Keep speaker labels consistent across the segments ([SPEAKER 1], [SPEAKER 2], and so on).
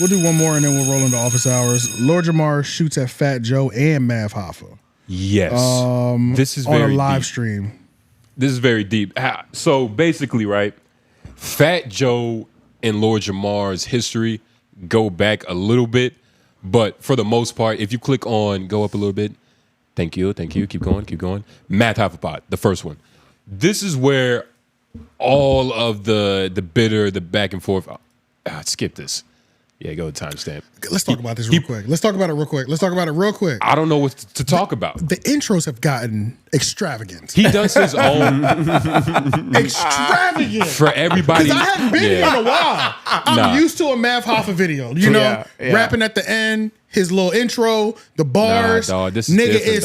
[SPEAKER 1] We'll do one more and then we'll roll into office hours. Lord Jamar shoots at Fat Joe and Mav Hoffa.
[SPEAKER 2] Yes. This is
[SPEAKER 1] on
[SPEAKER 2] very
[SPEAKER 1] a live
[SPEAKER 2] deep.
[SPEAKER 1] stream.
[SPEAKER 2] This is very deep. So basically, right, Fat Joe and Lord Jamar's history go back a little bit, but for the most part, if you click on, go up a little bit. Thank you, keep going. Math Hoffa, the first one. This is where all of the bitter, the back and forth. Skip this. Yeah, go to timestamp.
[SPEAKER 1] Let's talk about this real quick. Let's talk about it real quick.
[SPEAKER 2] I don't know what to talk about.
[SPEAKER 1] The intros have gotten extravagant.
[SPEAKER 2] He does his own
[SPEAKER 1] extravagant
[SPEAKER 2] for everybody.
[SPEAKER 1] Because I hadn't been here in a while. I'm used to a Mav Hoffa video. You know, rapping at the end, his little intro, the bars.
[SPEAKER 2] Dog, this
[SPEAKER 1] nigga
[SPEAKER 2] is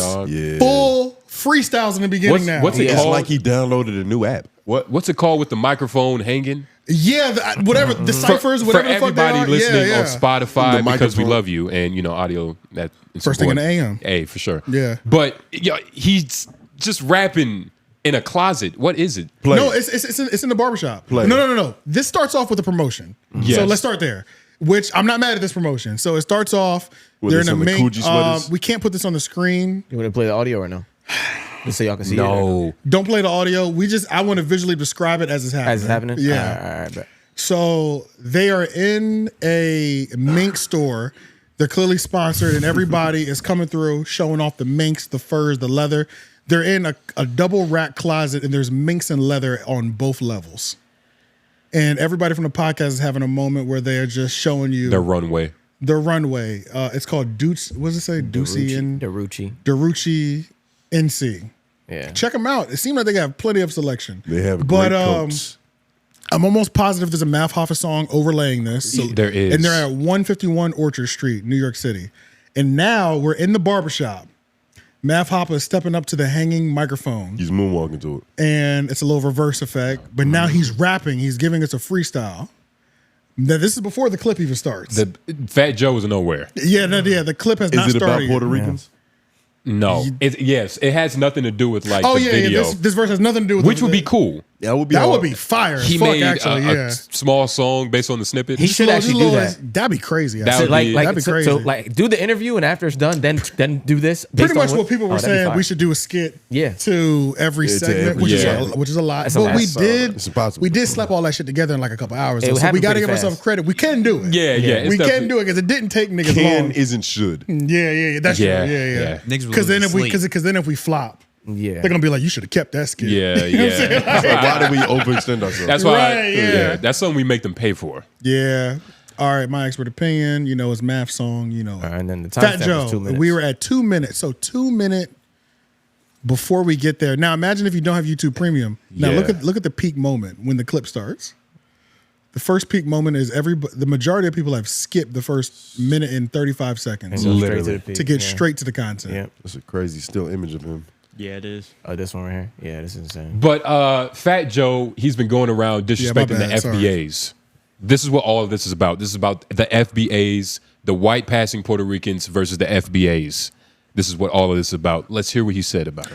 [SPEAKER 1] full freestyles in the beginning now.
[SPEAKER 2] What's it called?
[SPEAKER 3] It's like he downloaded a new app.
[SPEAKER 2] What's it called with the microphone hanging?
[SPEAKER 1] Yeah, whatever the ciphers, whatever
[SPEAKER 2] for
[SPEAKER 1] the fuck they
[SPEAKER 2] everybody
[SPEAKER 1] are.
[SPEAKER 2] listening on Spotify,
[SPEAKER 3] The
[SPEAKER 2] because we
[SPEAKER 3] microphone.
[SPEAKER 2] love you, and you know, audio that
[SPEAKER 1] First thing in the AM.
[SPEAKER 2] Hey, for sure.
[SPEAKER 1] Yeah.
[SPEAKER 2] But he's just rapping in a closet. What is it?
[SPEAKER 3] Play
[SPEAKER 1] No,
[SPEAKER 3] it.
[SPEAKER 1] it's in the barbershop.
[SPEAKER 3] Play
[SPEAKER 1] No. This starts off with a promotion.
[SPEAKER 2] Yes.
[SPEAKER 1] So let's start there. Which I'm not mad at this promotion. So it starts off.
[SPEAKER 3] With
[SPEAKER 1] They're in
[SPEAKER 3] some
[SPEAKER 1] a main.
[SPEAKER 3] Coogee sweaters?
[SPEAKER 1] We can't put this on the screen.
[SPEAKER 4] You want to play the audio or no? Just so y'all can see it.
[SPEAKER 2] No.
[SPEAKER 1] Don't play the audio. I want to visually describe it as it's happening.
[SPEAKER 4] As it's happening?
[SPEAKER 1] Yeah.
[SPEAKER 4] All right, bet.
[SPEAKER 1] So they are in a mink store. They're clearly sponsored, and everybody is coming through, showing off the minks, the furs, the leather. They're in a double rack closet, and there's minks and leather on both levels. And everybody from the podcast is having a moment where they are just showing you
[SPEAKER 2] The runway.
[SPEAKER 1] the runway. It's called Doots. What does it say? Ducey and Darucci NC.
[SPEAKER 4] Yeah.
[SPEAKER 1] Check them out. It seems like they got plenty of selection.
[SPEAKER 3] They have great coats.
[SPEAKER 1] I'm almost positive there's a Mav Hoffa song overlaying this. So,
[SPEAKER 2] There is.
[SPEAKER 1] And they're at 151 Orchard Street, New York City. And now we're in the barbershop. Mav Hoffa is stepping up to the hanging microphone.
[SPEAKER 3] He's moonwalking to it.
[SPEAKER 1] And it's a little reverse effect. But now he's rapping. He's giving us a freestyle. Now, this is before the clip even starts.
[SPEAKER 2] The Fat Joe is nowhere.
[SPEAKER 1] The clip has not
[SPEAKER 3] Is it
[SPEAKER 1] started
[SPEAKER 3] about Puerto
[SPEAKER 1] yet.
[SPEAKER 3] Ricans?
[SPEAKER 2] No. Yes, it has nothing to do with like
[SPEAKER 1] Oh,
[SPEAKER 2] the
[SPEAKER 1] yeah,
[SPEAKER 2] video.
[SPEAKER 1] this verse has nothing to do with
[SPEAKER 2] Which would be cool.
[SPEAKER 3] That would be
[SPEAKER 1] That
[SPEAKER 3] hard.
[SPEAKER 1] would be fire as
[SPEAKER 2] He
[SPEAKER 1] fuck,
[SPEAKER 2] made
[SPEAKER 1] actually,
[SPEAKER 2] a small song based on the snippet.
[SPEAKER 4] He should actually do that.
[SPEAKER 1] That'd be crazy.
[SPEAKER 2] That would be-
[SPEAKER 1] that'd be crazy.
[SPEAKER 4] So like do the interview and after it's done, then do this. based
[SPEAKER 1] Pretty
[SPEAKER 4] on
[SPEAKER 1] much what people were
[SPEAKER 4] that'd be
[SPEAKER 1] saying,
[SPEAKER 4] fire.
[SPEAKER 1] we should do a skit
[SPEAKER 4] Yeah.
[SPEAKER 1] to every
[SPEAKER 3] Yeah, to
[SPEAKER 1] segment,
[SPEAKER 3] every-
[SPEAKER 1] which
[SPEAKER 2] Yeah.
[SPEAKER 1] is a lot.
[SPEAKER 4] That's
[SPEAKER 1] But
[SPEAKER 4] a lot.
[SPEAKER 3] It's impossible.
[SPEAKER 1] we did slap all that shit together in like a couple hours.
[SPEAKER 4] It
[SPEAKER 1] though,
[SPEAKER 4] would
[SPEAKER 1] so we
[SPEAKER 4] happen
[SPEAKER 1] got to
[SPEAKER 4] pretty
[SPEAKER 1] give ourselves
[SPEAKER 4] fast.
[SPEAKER 1] credit. We can do it.
[SPEAKER 2] Yeah. It's
[SPEAKER 1] we can
[SPEAKER 2] definitely-
[SPEAKER 1] do it because it didn't take niggas
[SPEAKER 3] Can
[SPEAKER 1] long.
[SPEAKER 3] isn't should.
[SPEAKER 1] Yeah, that's true.
[SPEAKER 2] Yeah,
[SPEAKER 1] Yeah.
[SPEAKER 2] yeah.
[SPEAKER 5] Niggas will
[SPEAKER 1] Because then
[SPEAKER 5] lose sleep.
[SPEAKER 1] if we flop,
[SPEAKER 4] Yeah.
[SPEAKER 1] they're gonna be like, you should have kept that skit.
[SPEAKER 2] Yeah,
[SPEAKER 1] You know what I'm saying?
[SPEAKER 2] yeah.
[SPEAKER 3] Why do we overextend ourselves?
[SPEAKER 2] That's why.
[SPEAKER 1] Right, yeah.
[SPEAKER 2] That's something we make them pay for.
[SPEAKER 1] Yeah. All right, my expert opinion. You know, it's math song. You know,
[SPEAKER 4] All right, and then the
[SPEAKER 1] Fat
[SPEAKER 4] timestamp
[SPEAKER 1] Joe.
[SPEAKER 4] was 2 minutes.
[SPEAKER 1] We were at 2 minutes. So 2 minute before we get there. Now imagine if you don't have YouTube Premium. Now
[SPEAKER 2] Yeah.
[SPEAKER 1] look at the peak moment when the clip starts. The first peak moment is the majority of people have skipped the first minute and 35 seconds
[SPEAKER 4] And go straight
[SPEAKER 2] Literally.
[SPEAKER 4] to, the peak.
[SPEAKER 1] to get
[SPEAKER 4] Yeah.
[SPEAKER 1] straight to the content.
[SPEAKER 4] Yeah.
[SPEAKER 3] That's a crazy still image of him.
[SPEAKER 5] Yeah, it is.
[SPEAKER 4] Oh, this one right here. Yeah, this is insane.
[SPEAKER 2] But Fat Joe, he's been going around disrespecting
[SPEAKER 1] bad,
[SPEAKER 2] the FBAs. This is what all of this is about. This is about the FBAs, the white passing Puerto Ricans versus the FBAs. This is what all of this is about. Let's hear what he said about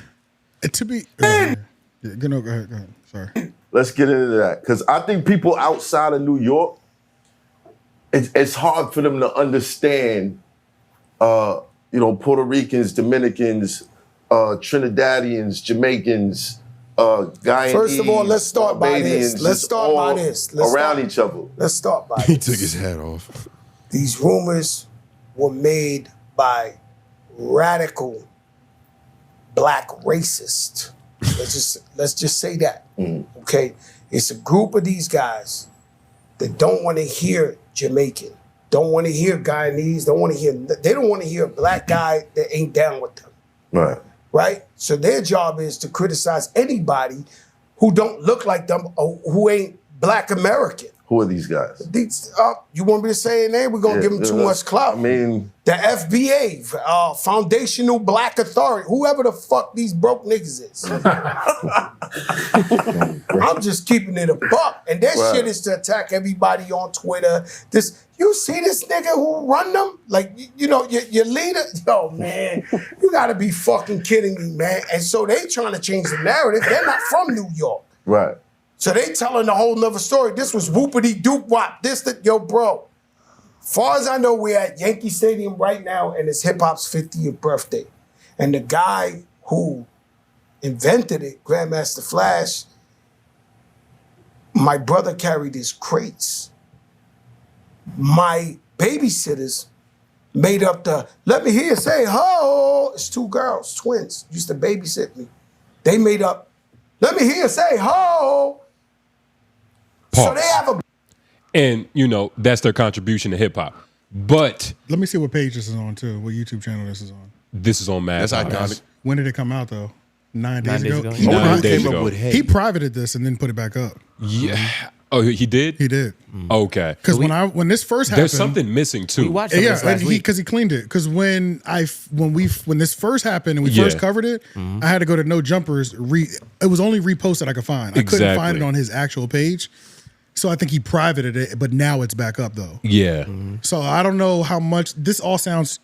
[SPEAKER 2] it.
[SPEAKER 1] To be go ahead. Go ahead. Sorry.
[SPEAKER 6] Let's get into that. Because I think people outside of New York, it's hard for them to understand, Puerto Ricans, Dominicans, Trinidadians, Jamaicans, Guyanese.
[SPEAKER 7] First of all, let's start by this.
[SPEAKER 6] Barbadians,
[SPEAKER 7] Let's
[SPEAKER 6] it's
[SPEAKER 7] start by
[SPEAKER 6] all
[SPEAKER 7] this.
[SPEAKER 6] around each other.
[SPEAKER 7] Let's start by
[SPEAKER 3] He
[SPEAKER 7] this.
[SPEAKER 3] took his hat off.
[SPEAKER 7] These rumors were made by radical black racists. Let's just say that. Okay? It's a group of these guys that don't want to hear Jamaican, don't want to hear Guyanese, they don't want to hear a black guy that ain't down with them.
[SPEAKER 6] Right.
[SPEAKER 7] Right? So their job is to criticize anybody who don't look like them or who ain't black American.
[SPEAKER 6] Who are these guys?
[SPEAKER 7] These, you want me to say their name? We're going to give them too much clout.
[SPEAKER 6] I mean,
[SPEAKER 7] The FBA, Foundational Black Authority, whoever the fuck these broke niggas is. I'm just keeping it a buck. And their
[SPEAKER 6] Right.
[SPEAKER 7] shit is to attack everybody on Twitter. You see this nigga who run them? Like, your leader? Yo, man, you gotta be fucking kidding me, man. And so they trying to change the narrative. They're not from New York.
[SPEAKER 6] right.
[SPEAKER 7] So they telling a whole nother story. This was whoopity doop wop. Yo, bro. Far as I know, we're at Yankee Stadium right now, and it's hip hop's 50th birthday. And the guy who invented it, Grandmaster Flash, my brother carried his crates. My babysitters made up the, let me hear you say, ho. It's two girls, twins, used to babysit me. They made up, let me hear you say, ho.
[SPEAKER 2] Pause.
[SPEAKER 7] So they have a.
[SPEAKER 2] And, you know, that's their contribution to hip hop. But
[SPEAKER 1] Let me see what page this is on too. What YouTube channel this is on.
[SPEAKER 2] this is on Math.
[SPEAKER 3] That's iconic.
[SPEAKER 1] When did it come out though? 9 days
[SPEAKER 4] 9 days
[SPEAKER 1] ago.
[SPEAKER 4] ago.
[SPEAKER 1] He,
[SPEAKER 3] Oh,
[SPEAKER 2] Nine
[SPEAKER 3] who
[SPEAKER 2] days
[SPEAKER 3] came
[SPEAKER 2] ago.
[SPEAKER 3] up with
[SPEAKER 1] he
[SPEAKER 3] Hey?
[SPEAKER 1] privated this and then put it back up.
[SPEAKER 2] Yeah. Oh, he did?
[SPEAKER 1] He did.
[SPEAKER 2] Okay.
[SPEAKER 1] Because when this first happened,
[SPEAKER 2] There's something missing too.
[SPEAKER 4] We watched some of this
[SPEAKER 1] yeah,
[SPEAKER 4] last week.
[SPEAKER 1] because he cleaned it. Because when this first happened and we first
[SPEAKER 2] Yeah.
[SPEAKER 1] covered it, I had to go to No Jumpers. It was only reposted I could find. I couldn't find
[SPEAKER 2] Exactly.
[SPEAKER 1] it on his actual page, so I think he privated it. But now it's back up though.
[SPEAKER 2] Yeah.
[SPEAKER 1] So I don't know how much this all sounds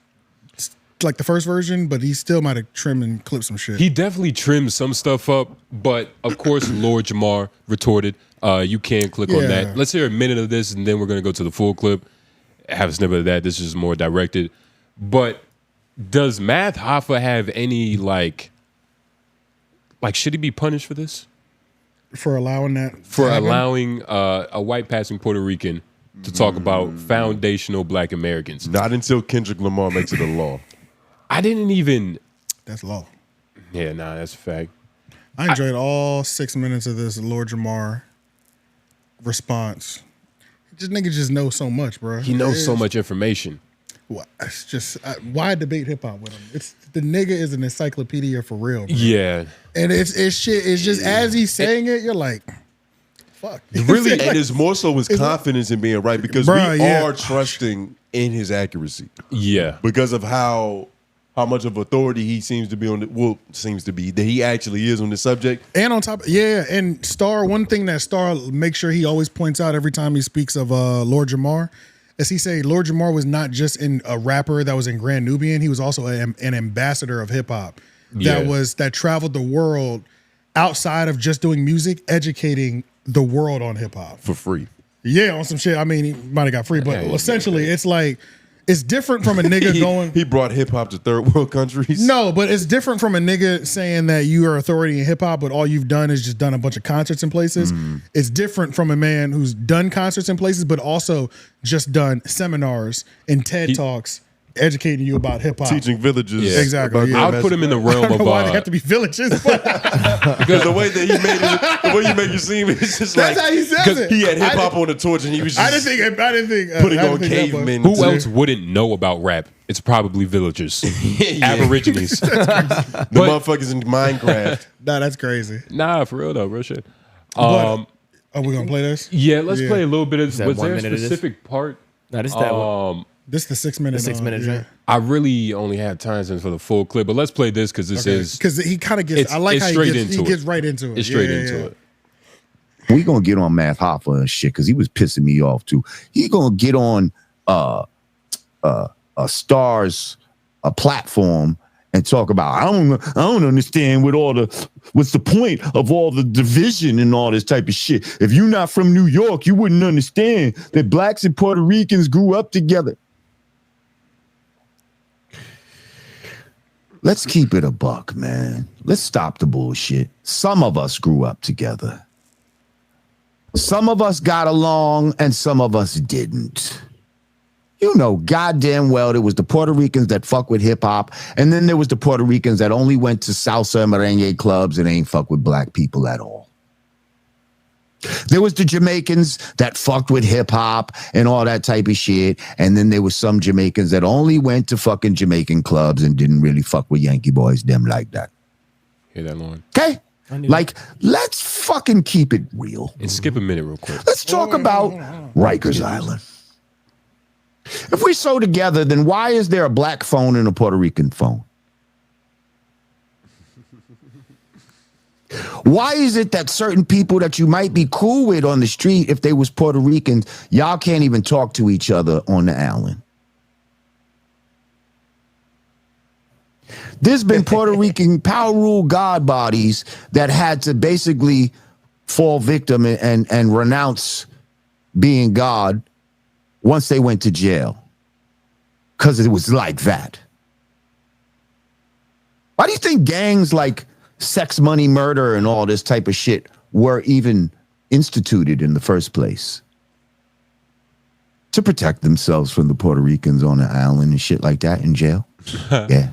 [SPEAKER 1] like the first version, but he still might have trimmed and clipped some shit.
[SPEAKER 2] He definitely trimmed some stuff up, but of course, Lord Jamar retorted, you can click on
[SPEAKER 1] Yeah.
[SPEAKER 2] that. Let's hear a minute of this, and then we're going to go to the full clip, have a snippet of that. This is more directed. But does Math Hoffa have any, like, should he be punished for this?
[SPEAKER 1] for allowing that.
[SPEAKER 2] For
[SPEAKER 1] to happen?
[SPEAKER 2] allowing a white passing Puerto Rican to talk about foundational black Americans.
[SPEAKER 3] Not until Kendrick Lamar makes it a law.
[SPEAKER 2] I didn't even,
[SPEAKER 1] That's law.
[SPEAKER 2] yeah, nah, that's a fact.
[SPEAKER 1] I enjoyed all 6 minutes of this Lord Jamar response. Nigga just knows so much, bro.
[SPEAKER 2] He knows so much information.
[SPEAKER 1] It's just why debate hip hop with him? It's the nigga is an encyclopedia for real, bro.
[SPEAKER 2] Yeah.
[SPEAKER 1] And it's shit. It's just as he's saying it, you're like, fuck.
[SPEAKER 3] Really,
[SPEAKER 1] Like,
[SPEAKER 3] and it's more so his confidence in being right because
[SPEAKER 1] Bruh,
[SPEAKER 3] we
[SPEAKER 1] yeah.
[SPEAKER 3] are trusting in his accuracy
[SPEAKER 2] Yeah.
[SPEAKER 3] because of how much of authority he seems to be that he actually is on the subject.
[SPEAKER 1] And on top, yeah, and Star. One thing that Star makes sure he always points out every time he speaks of Lord Jamar, is he say Lord Jamar was not just a rapper that was in Grand Nubian. He was also an ambassador of hip hop that traveled the world outside of just doing music, educating the world on hip hop
[SPEAKER 3] For free.
[SPEAKER 1] Yeah, on some shit. I mean, he might have got free, but essentially, it's like it's different from a nigga going.
[SPEAKER 3] He brought hip hop to third world countries.
[SPEAKER 1] No, but it's different from a nigga saying that you are authority in hip hop, but all you've done is just done a bunch of concerts in places. It's different from a man who's done concerts in places, but also just done seminars and TED Talks educating you about hip hop.
[SPEAKER 3] Teaching villages.
[SPEAKER 2] Yeah.
[SPEAKER 1] Exactly,
[SPEAKER 3] about
[SPEAKER 1] yeah.
[SPEAKER 2] I would put him in the
[SPEAKER 1] I
[SPEAKER 2] realm
[SPEAKER 1] don't know
[SPEAKER 2] of
[SPEAKER 1] why they have to be villages, but
[SPEAKER 3] because the way that he made it, the way you make it seem, it's just
[SPEAKER 1] that's
[SPEAKER 3] like
[SPEAKER 1] how he says
[SPEAKER 3] because
[SPEAKER 1] it.
[SPEAKER 3] he had hip hop on the torch and he was just
[SPEAKER 1] I didn't think
[SPEAKER 3] putting
[SPEAKER 1] I didn't
[SPEAKER 3] on
[SPEAKER 1] think that, but-
[SPEAKER 3] cavemen.
[SPEAKER 2] Who else wouldn't know about rap? It's probably villagers, aborigines.
[SPEAKER 3] The motherfuckers in Minecraft.
[SPEAKER 1] Nah, that's crazy.
[SPEAKER 2] Nah, for real though, real shit.
[SPEAKER 1] Are we gonna play this?
[SPEAKER 2] Yeah, let's play a little bit of.
[SPEAKER 4] that
[SPEAKER 2] Was
[SPEAKER 4] 1
[SPEAKER 2] there a
[SPEAKER 4] minute of this?
[SPEAKER 2] specific part?
[SPEAKER 4] No, this is that one.
[SPEAKER 1] This is the 6 minute.
[SPEAKER 4] 6 minutes, right?
[SPEAKER 2] I really only have time for the full clip, but let's play this because this is
[SPEAKER 1] Because he kind of gets.
[SPEAKER 2] It's-
[SPEAKER 1] I like
[SPEAKER 2] it's
[SPEAKER 1] how
[SPEAKER 2] straight
[SPEAKER 1] he gets
[SPEAKER 2] into it.
[SPEAKER 1] right into it.
[SPEAKER 2] it's straight
[SPEAKER 1] Yeah,
[SPEAKER 2] into
[SPEAKER 1] yeah.
[SPEAKER 2] it.
[SPEAKER 5] We gonna get on Math Hoffa and shit because he was pissing me off too. He gonna get on a Star's a platform and talk about I don't understand what's the point of all the division and all this type of shit. If you're not from New York, you wouldn't understand that blacks and Puerto Ricans grew up together. Let's keep it a buck, man. Let's stop the bullshit. Some of us grew up together. Some of us got along and some of us didn't. You know goddamn well there was the Puerto Ricans that fuck with hip hop, and then there was the Puerto Ricans that only went to salsa and merengue clubs and ain't fuck with black people at all. There was the Jamaicans that fucked with hip hop and all that type of shit, and then there was some Jamaicans that only went to fucking Jamaican clubs and didn't really fuck with Yankee boys, them like that.
[SPEAKER 2] Hear that, Lauren?
[SPEAKER 5] Okay? Like, let's fucking keep it real.
[SPEAKER 2] And skip a minute real quick.
[SPEAKER 5] Let's talk about Rikers Island. If we're so together, then why is there a black phone and a Puerto Rican phone? Why is it that certain people that you might be cool with on the street, if they was Puerto Ricans, y'all can't even talk to each other on the island? There's been Puerto Rican power rule god bodies that had to basically fall victim and renounce being God once they went to jail. Because it was like that. Why do you think gangs like Sex, Money, Murder and all this type of shit were even instituted in the first place? To protect themselves from the Puerto Ricans on the island and shit like that in jail. Yeah.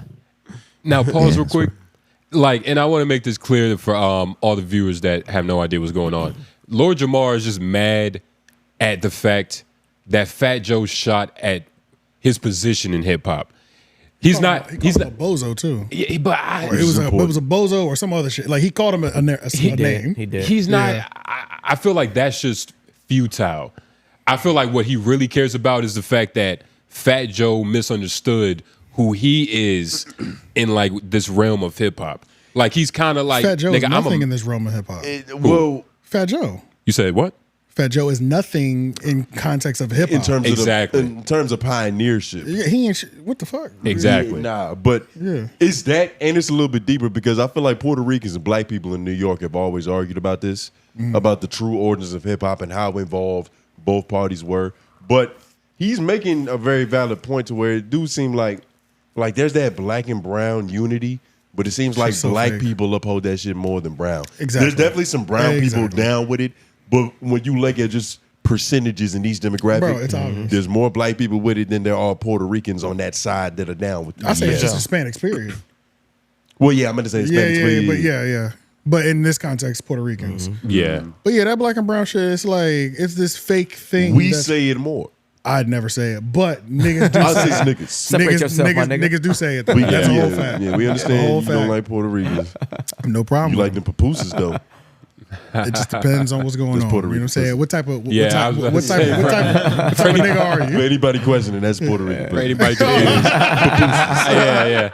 [SPEAKER 2] Now, pause real quick. Like, and I want to make this clear for all the viewers that have no idea what's going on. Lord Jamar is just mad at the fact that Fat Joe shot at his position in hip hop. He's not
[SPEAKER 1] a bozo too.
[SPEAKER 2] Yeah, but
[SPEAKER 1] It was a bozo or some other shit. Like he called him a name.
[SPEAKER 4] He did.
[SPEAKER 2] he's not. I feel like that's just futile. I feel like what he really cares about is the fact that Fat Joe misunderstood who he is in like this realm of hip hop. Like he's kind of like
[SPEAKER 1] Fat Joe is
[SPEAKER 2] nigga,
[SPEAKER 1] nothing in this realm of hip hop.
[SPEAKER 3] Well,
[SPEAKER 1] Fat Joe.
[SPEAKER 2] You said what?
[SPEAKER 1] Fat Joe is nothing in context of hip hop.
[SPEAKER 3] in terms
[SPEAKER 2] Exactly.
[SPEAKER 3] of in terms of pioneership.
[SPEAKER 1] Yeah, he ain't. What the fuck?
[SPEAKER 2] Exactly.
[SPEAKER 3] Nah, but
[SPEAKER 1] Yeah.
[SPEAKER 3] it's that, and it's a little bit deeper because I feel like Puerto Ricans and black people in New York have always argued about this, about the true origins of hip hop and how involved both parties were. But he's making a very valid point to where it do seem like there's that black and brown unity, but it seems like
[SPEAKER 1] so
[SPEAKER 3] black
[SPEAKER 1] fake.
[SPEAKER 3] people uphold that shit more than brown.
[SPEAKER 1] Exactly.
[SPEAKER 3] There's definitely some brown people
[SPEAKER 1] Exactly.
[SPEAKER 3] down with it, but when you look at just percentages in these demographics,
[SPEAKER 1] Bro, it's obvious.
[SPEAKER 3] there's more black people with it than there are Puerto Ricans on that side that are down with it.
[SPEAKER 1] I say it's just Hispanics, period.
[SPEAKER 3] Well, yeah, I'm going to say Hispanics.
[SPEAKER 1] But yeah. But in this context, Puerto Ricans.
[SPEAKER 2] Yeah.
[SPEAKER 1] But yeah, that black and brown shit, it's like, it's this fake thing.
[SPEAKER 3] We
[SPEAKER 1] that's-
[SPEAKER 3] say it more.
[SPEAKER 1] I'd never say it, but niggas do
[SPEAKER 3] I
[SPEAKER 1] say
[SPEAKER 3] say
[SPEAKER 1] it.
[SPEAKER 3] niggas.
[SPEAKER 4] Separate yourself, my nigga.
[SPEAKER 1] Niggas do say it, though.
[SPEAKER 3] We,
[SPEAKER 1] That's a
[SPEAKER 3] yeah,
[SPEAKER 1] whole fact.
[SPEAKER 3] Yeah, we
[SPEAKER 1] That's a whole
[SPEAKER 3] understand you don't
[SPEAKER 1] fact.
[SPEAKER 3] like Puerto Ricans.
[SPEAKER 1] No problem.
[SPEAKER 3] You like them pupusas, though.
[SPEAKER 1] It just depends on what's going
[SPEAKER 3] Just
[SPEAKER 1] on.
[SPEAKER 3] Puerto
[SPEAKER 1] You know what I'm
[SPEAKER 3] Rican
[SPEAKER 1] saying? What type of
[SPEAKER 2] Yeah, I was about to say,
[SPEAKER 1] what type of nigga are
[SPEAKER 3] For
[SPEAKER 1] you?
[SPEAKER 3] anybody questioning, that's Puerto Rican.
[SPEAKER 2] For anybody to yeah.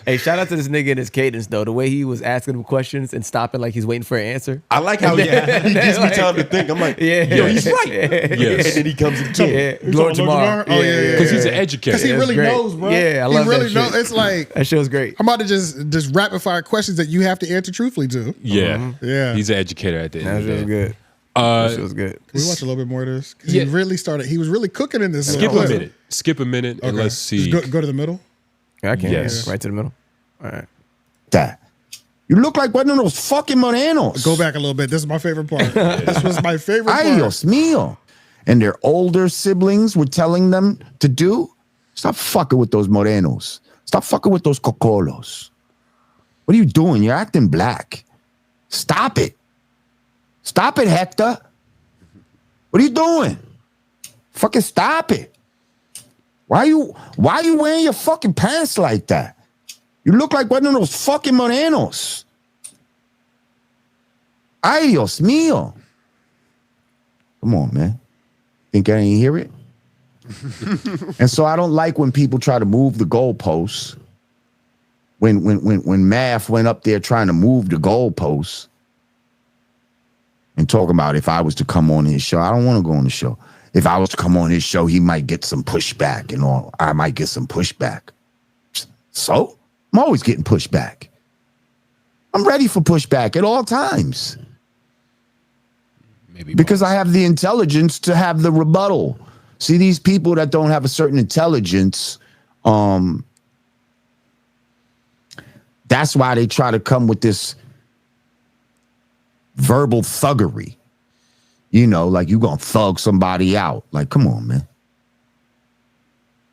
[SPEAKER 4] Hey, shout out to this nigga and his cadence though. The way he was asking him questions and stopping like he's waiting for an answer.
[SPEAKER 3] I like how he gives me time to think. I'm like, yo, he's right.
[SPEAKER 2] Yes.
[SPEAKER 3] And then he comes into it.
[SPEAKER 4] Yeah, Lord Jamar.
[SPEAKER 1] Oh, yeah.
[SPEAKER 2] Because he's an educator.
[SPEAKER 1] Because he really
[SPEAKER 4] great.
[SPEAKER 1] knows, bro.
[SPEAKER 4] Yeah, I love
[SPEAKER 1] He really
[SPEAKER 4] that
[SPEAKER 1] knows.
[SPEAKER 4] shit.
[SPEAKER 1] It's like,
[SPEAKER 4] That shit was great.
[SPEAKER 1] I'm about to just rapid fire questions that you have to answer truthfully to.
[SPEAKER 2] Yeah.
[SPEAKER 1] Yeah.
[SPEAKER 2] He's an educator at the end
[SPEAKER 4] That
[SPEAKER 2] of the
[SPEAKER 4] shit was
[SPEAKER 2] day.
[SPEAKER 4] good. That shit was good.
[SPEAKER 1] Can we watch a little bit more of this? 'Cause
[SPEAKER 2] Yeah.
[SPEAKER 1] he was really cooking in this.
[SPEAKER 2] Skip
[SPEAKER 1] little
[SPEAKER 2] a
[SPEAKER 1] clip.
[SPEAKER 2] minute. Skip a minute and
[SPEAKER 1] Okay.
[SPEAKER 2] let's see.
[SPEAKER 1] Just go to the middle.
[SPEAKER 4] I can.
[SPEAKER 2] Yes.
[SPEAKER 4] Right to the middle. All right.
[SPEAKER 5] That. You look like one of those fucking morenos.
[SPEAKER 1] Go back a little bit. This is my favorite part. This was my favorite part.
[SPEAKER 5] 𝙼𝙾𝚂𝚃. And their older siblings were telling them to do. Stop fucking with those morenos. Stop fucking with those cocolos. What are you doing? You're acting black. Stop it. Stop it, Hector. What are you doing? Fucking stop it. Why are you wearing your fucking pants like that? You look like one of those fucking morenos. Ay, Dios mío. Come on, man. Think I ain't hear it? And so I don't like when people try to move the goalposts. When Math went up there trying to move the goalposts and talking about if I was to come on his show, I don't want to go on the show. If I was to come on his show, he might get some pushback and all. I might get some pushback. So I'm always getting pushback. I'm ready for pushback at all times
[SPEAKER 2] Maybe
[SPEAKER 5] because I have the intelligence to have the rebuttal. See, these people that don't have a certain intelligence, that's why they try to come with this verbal thuggery. You know, like you gonna thug somebody out. Like, come on, man.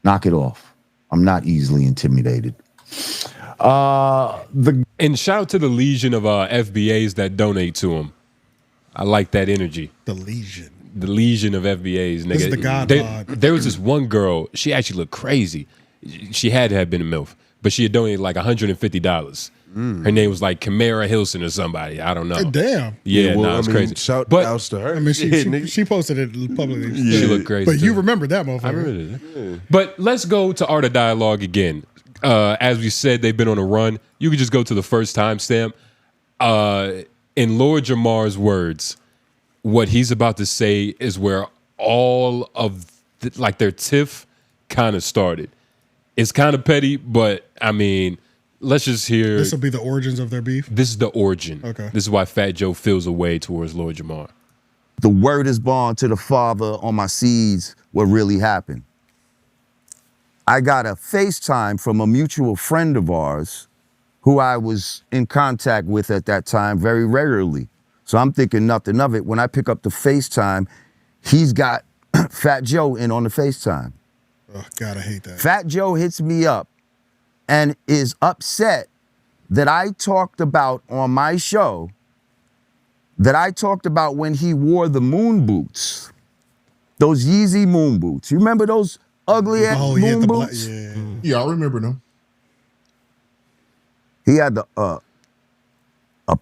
[SPEAKER 5] Knock it off. I'm not easily intimidated.
[SPEAKER 2] And shout out to the legion of FBAs that donate to him. I like that energy.
[SPEAKER 1] The Legion.
[SPEAKER 2] The legion of FBAs, nigga.
[SPEAKER 1] This is the God
[SPEAKER 2] There-
[SPEAKER 1] pod.
[SPEAKER 2] There was this one girl. She actually looked crazy. She had to have been a MILF, but she had donated like $150. Her name was like 𝙼𝙃 or somebody. I don't know.
[SPEAKER 1] Damn.
[SPEAKER 2] Yeah,
[SPEAKER 3] well,
[SPEAKER 2] nah, it's
[SPEAKER 3] I mean,
[SPEAKER 2] crazy.
[SPEAKER 3] Shout
[SPEAKER 2] But
[SPEAKER 3] outs to her.
[SPEAKER 1] I mean,
[SPEAKER 3] Shit, nigga.
[SPEAKER 1] she posted it publicly.
[SPEAKER 2] she looked crazy.
[SPEAKER 1] But you
[SPEAKER 2] too.
[SPEAKER 1] remember that motherfucker.
[SPEAKER 2] I remember that. But let's go to Art of Dialogue again. As we said, they've been on a run. You could just go to the first timestamp. In Lord Jamar's words, what he's about to say is where all of their tiff kind of started. It's kind of petty, but I mean, let's just hear.
[SPEAKER 1] This will be the origins of their beef.
[SPEAKER 2] This is the origin.
[SPEAKER 1] Okay.
[SPEAKER 2] This is why Fat Joe feels a way towards Lord Jamar.
[SPEAKER 5] the word is born to the Father on my seeds, what really happened. I got a FaceTime from a mutual friend of ours who I was in contact with at that time very regularly. So I'm thinking nothing of it. When I pick up the FaceTime, he's got Fat Joe in on the FaceTime.
[SPEAKER 1] Oh, God, I hate that.
[SPEAKER 5] Fat Joe hits me up and is upset that I talked about on my show, that I talked about when he wore the moon boots, those Yeezy moon boots. You remember those ugly ass moon boots?
[SPEAKER 8] Yeah, I remember them.
[SPEAKER 5] He had a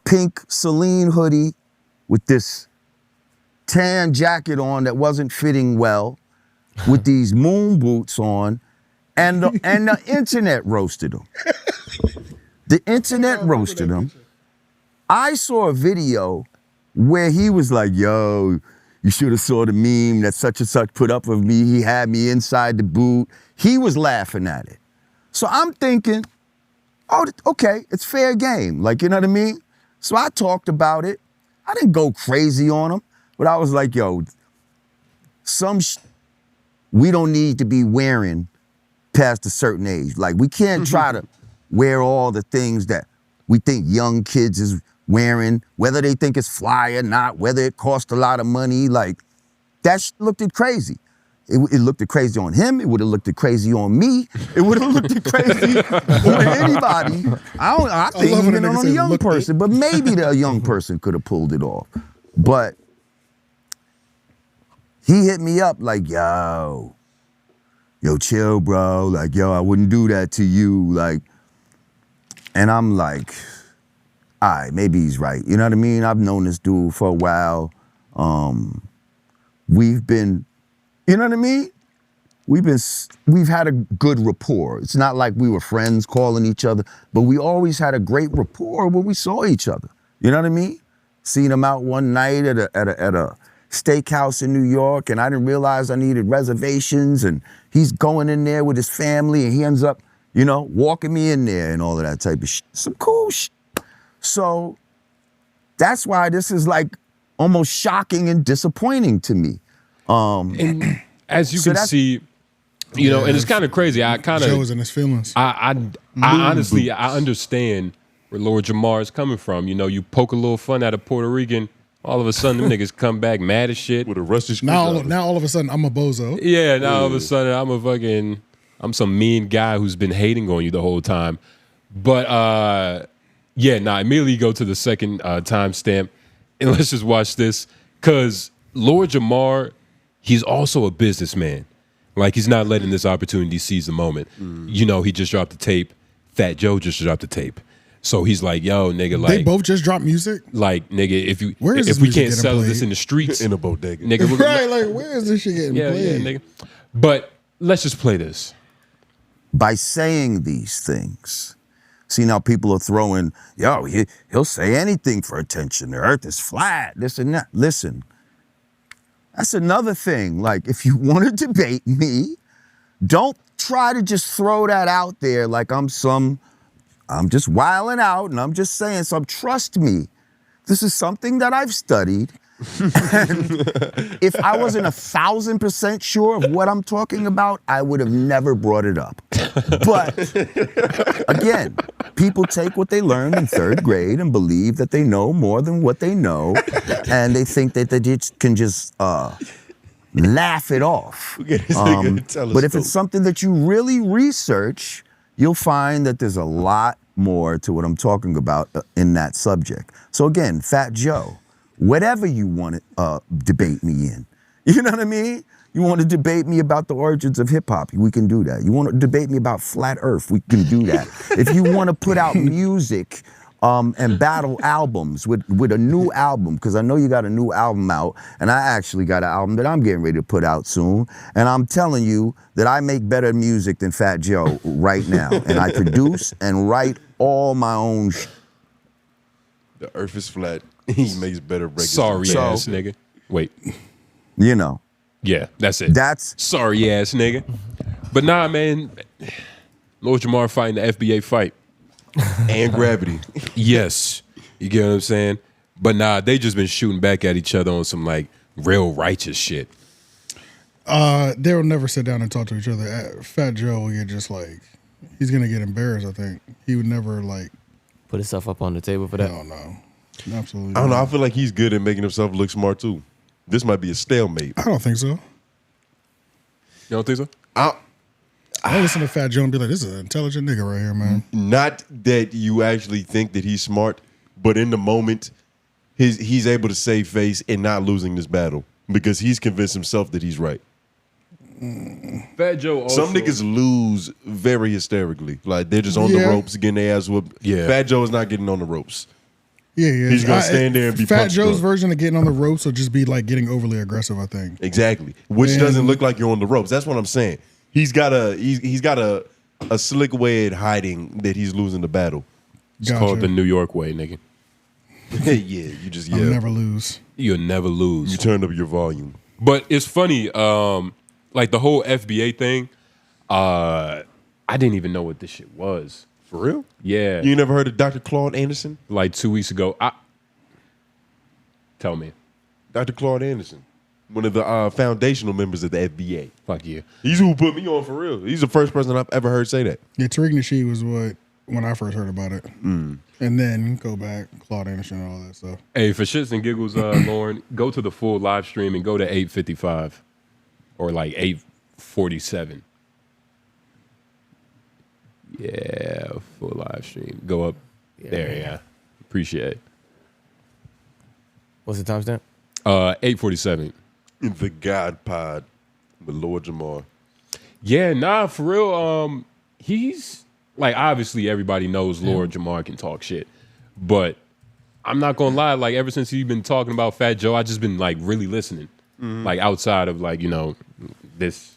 [SPEAKER 5] pink Celine hoodie with this tan jacket on that wasn't fitting well, with these moon boots on, and the internet roasted him. The internet roasted him. I saw a video where he was like, yo, you should have saw the meme that such and such put up of me. He had me inside the boot. He was laughing at it. So I'm thinking, oh, okay, it's fair game. Like, you know what I mean? So I talked about it. I didn't go crazy on him, but I was like, yo, we don't need to be wearing past a certain age. Like, we can't try to wear all the things that we think young kids is wearing, whether they think it's fly or not, whether it costs a lot of money. Like, that looked crazy. It looked crazy on him. It would have looked crazy on me. It would have looked crazy on anybody. I think even on a young person, but maybe the young person could have pulled it off. But he hit me up like, yo, chill, bro. Like, yo, I wouldn't do that to you. Like, and I'm like, all right, maybe he's right. You know what I mean? I've known this dude for a while. We've been, you know what I mean? We've had a good rapport. It's not like we were friends calling each other, but we always had a great rapport when we saw each other. You know what I mean? Seen him out one night at a steakhouse in New York, and I didn't realize I needed reservations, and he's going in there with his family, and he ends up, you know, walking me in there and all of that type of shit. Some cool shit. So that's why this is like almost shocking and disappointing to me.
[SPEAKER 2] And as you can see, you know, and it's kind of crazy. I kind of
[SPEAKER 1] Joe's in his feelings.
[SPEAKER 2] I honestly, I understand where Lord Jamar is coming from. You know, you poke a little fun at a Puerto Rican, all of a sudden them niggas come back mad as shit.
[SPEAKER 3] With a rusty
[SPEAKER 1] now all of a sudden I'm a bozo.
[SPEAKER 2] Yeah, now all of a sudden I'm some mean guy who's been hating on you the whole time. But immediately go to the second timestamp, and let's just watch this, because Lord Jamar, he's also a businessman. Like, he's not letting this opportunity seize the moment. You know, he just dropped the tape. Fat Joe just dropped the tape. So he's like, yo, nigga, like,
[SPEAKER 1] they both just dropped music.
[SPEAKER 2] Like, nigga, if
[SPEAKER 1] this
[SPEAKER 2] we
[SPEAKER 1] music
[SPEAKER 2] can't sell
[SPEAKER 1] played?
[SPEAKER 2] this in the streets,
[SPEAKER 3] in a bodega,
[SPEAKER 2] nigga, we're
[SPEAKER 1] Right, like, where is this shit getting played?
[SPEAKER 2] Yeah, nigga. But let's just play this.
[SPEAKER 5] By saying these things, see, now people are throwing, yo, he'll say anything for attention. The earth is flat, this and that. Listen, that's another thing. Like, if you want to debate me, don't try to just throw that out there like I'm just wilding out and I'm just saying something. Trust me, this is something that I've studied. And if I wasn't 1,000% sure of what I'm talking about, I would have never brought it up. But again, people take what they learned in 3rd grade and believe that they know more than what they know, and they think that they can just laugh it off. But if it's something that you really research, you'll find that there's a lot more to what I'm talking about in that subject. So again, Fat Joe, whatever you want to debate me in. You know what I mean? You want to debate me about the origins of hip hop, we can do that. You want to debate me about flat earth, we can do that. If you want to put out music and battle albums with a new album, because I know you got a new album out, and I actually got an album that I'm getting ready to put out soon, and I'm telling you that I make better music than Fat Joe right now, and I produce and write all my own shit.
[SPEAKER 3] The earth is flat. He makes better records.
[SPEAKER 2] Sorry ass nigga. Wait.
[SPEAKER 5] You know.
[SPEAKER 2] Yeah, that's it.
[SPEAKER 5] That's
[SPEAKER 2] sorry ass nigga. But nah, man. Lord Jamar fighting the FBA fight.
[SPEAKER 3] And Gravity.
[SPEAKER 2] Yes. You get what I'm saying? But nah, they just been shooting back at each other on some like real righteous shit.
[SPEAKER 1] They'll never sit down and talk to each other. Fat Joe will get just like, he's gonna get embarrassed. I think he would never like
[SPEAKER 4] Put himself up on the table for that.
[SPEAKER 1] no, absolutely.
[SPEAKER 3] I don't know.
[SPEAKER 1] not.
[SPEAKER 3] I feel like he's good at making himself look smart too. This might be a stalemate.
[SPEAKER 1] I don't think so.
[SPEAKER 2] You don't think so?
[SPEAKER 1] I listen to Fat Joe and be like, this is an intelligent nigga right here, man.
[SPEAKER 3] Not that you actually think that he's smart, but in the moment, he's able to save face and not losing this battle because he's convinced himself that he's right.
[SPEAKER 2] Fat Joe also.
[SPEAKER 3] Some niggas lose very hysterically. Like they're just on the
[SPEAKER 1] Yeah.
[SPEAKER 3] ropes getting their ass whooped.
[SPEAKER 2] Yeah.
[SPEAKER 3] Fat Joe is not getting on the ropes.
[SPEAKER 1] Yeah.
[SPEAKER 3] He's gonna stand there and be
[SPEAKER 1] Fat
[SPEAKER 3] punch
[SPEAKER 1] Joe's
[SPEAKER 3] drunk.
[SPEAKER 1] version of getting on the ropes will just be like getting overly aggressive, I think.
[SPEAKER 3] Exactly. Which
[SPEAKER 1] And-
[SPEAKER 3] doesn't look like you're on the ropes. That's what I'm saying. He's got a slick way at hiding that he's losing the battle.
[SPEAKER 2] It's called the New York way, nigga.
[SPEAKER 3] Yeah, you just
[SPEAKER 1] I'll never lose.
[SPEAKER 2] You'll never lose.
[SPEAKER 3] You turn up your volume.
[SPEAKER 2] But it's funny, like the whole FBA thing, I didn't even know what this shit was.
[SPEAKER 3] For real?
[SPEAKER 2] Yeah.
[SPEAKER 3] You never heard of Dr. Claude Anderson?
[SPEAKER 2] Like 2 weeks ago. Tell me.
[SPEAKER 3] Dr. Claude Anderson, one of the foundational members of the FBA.
[SPEAKER 2] Fuck you.
[SPEAKER 3] He's who put me on for real. He's the first person I've ever heard say that.
[SPEAKER 1] Yeah, Tariq Nasheed was when I first heard about it. And then go back, Claude Anderson and all that stuff.
[SPEAKER 2] Hey, for shits and giggles, Lauren, go to the full live stream and go to 8:55 or like 8:47. Yeah, full live stream. Go up there, yeah. Appreciate it.
[SPEAKER 4] What's the timestamp?
[SPEAKER 2] 8:47.
[SPEAKER 3] The God Pod with Lord Jamar.
[SPEAKER 2] Yeah, nah, for real. He's like, obviously everybody knows Lord Jamar can talk shit, but I'm not gonna lie. Like ever since he's been talking about Fat Joe, I just been like really listening. Like outside of like this.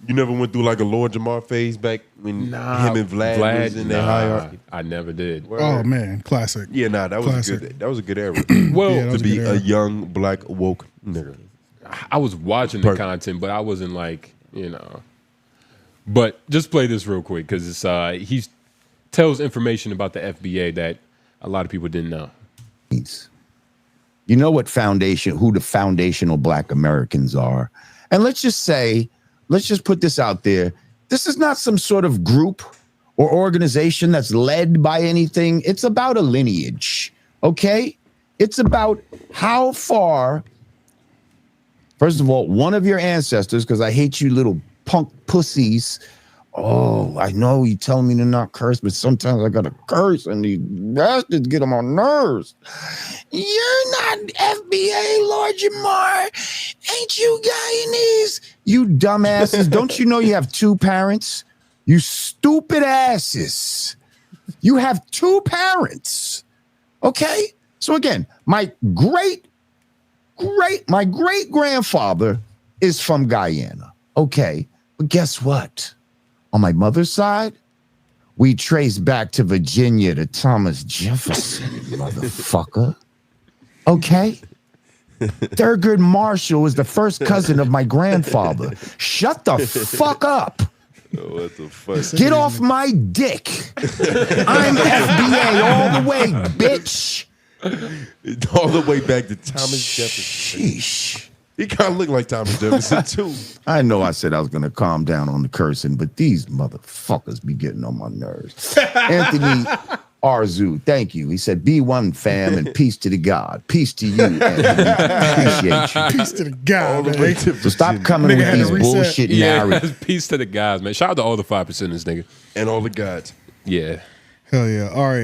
[SPEAKER 3] You never went through like a Lord Jamar phase back when him and Vlad was in their hierarchy?
[SPEAKER 2] I never did.
[SPEAKER 1] Oh man, classic.
[SPEAKER 3] Yeah, nah, that was
[SPEAKER 1] Classic.
[SPEAKER 3] a good. That was a good era
[SPEAKER 2] Well,
[SPEAKER 1] Yeah, that
[SPEAKER 3] to
[SPEAKER 1] was a
[SPEAKER 3] be
[SPEAKER 1] good
[SPEAKER 3] a
[SPEAKER 1] era.
[SPEAKER 3] young black woke nigga.
[SPEAKER 2] I was watching the content, but I wasn't like, But just play this real quick because it's he tells information about the FBA that a lot of people didn't know.
[SPEAKER 5] You know who the foundational black Americans are. And let's just put this out there. This is not some sort of group or organization that's led by anything. It's about a lineage, okay? It's about how far, first of all, one of your ancestors, because I hate you little punk pussies. Oh, I know you telling me to not curse, but sometimes I gotta curse, and these bastards get on my nerves. You're not FBA, Lord Jamar. Ain't you Guyanese? You dumbasses. Don't you know you have two parents? You stupid asses. You have two parents. Okay? So again, my great grandfather is from Guyana. Okay. But guess what? On my mother's side, we trace back to Virginia to Thomas Jefferson, motherfucker. Okay? Thurgood Marshall was the first cousin of my grandfather. Shut the fuck up.
[SPEAKER 3] What the fuck?
[SPEAKER 5] Get off my dick. I'm FBA all the way, bitch.
[SPEAKER 3] All the way back to Thomas Jefferson.
[SPEAKER 5] Sheesh.
[SPEAKER 3] He kind of looked like Thomas Jefferson too.
[SPEAKER 5] I know I said I was going to calm down on the cursing, but these motherfuckers be getting on my nerves. Anthony Arzu, thank you. He said, be one, fam, and peace to the God. Peace to you, Anthony. Appreciate you.
[SPEAKER 1] Peace to the God, man.
[SPEAKER 5] So stop coming
[SPEAKER 1] Nigga
[SPEAKER 5] with
[SPEAKER 1] had to
[SPEAKER 5] these
[SPEAKER 1] reset.
[SPEAKER 5] bullshit
[SPEAKER 2] Yeah,
[SPEAKER 5] narratives.
[SPEAKER 2] peace to the guys, man. Shout out to all the 5%ers, nigga.
[SPEAKER 3] And all the gods.
[SPEAKER 2] Yeah.
[SPEAKER 1] Hell yeah. All right.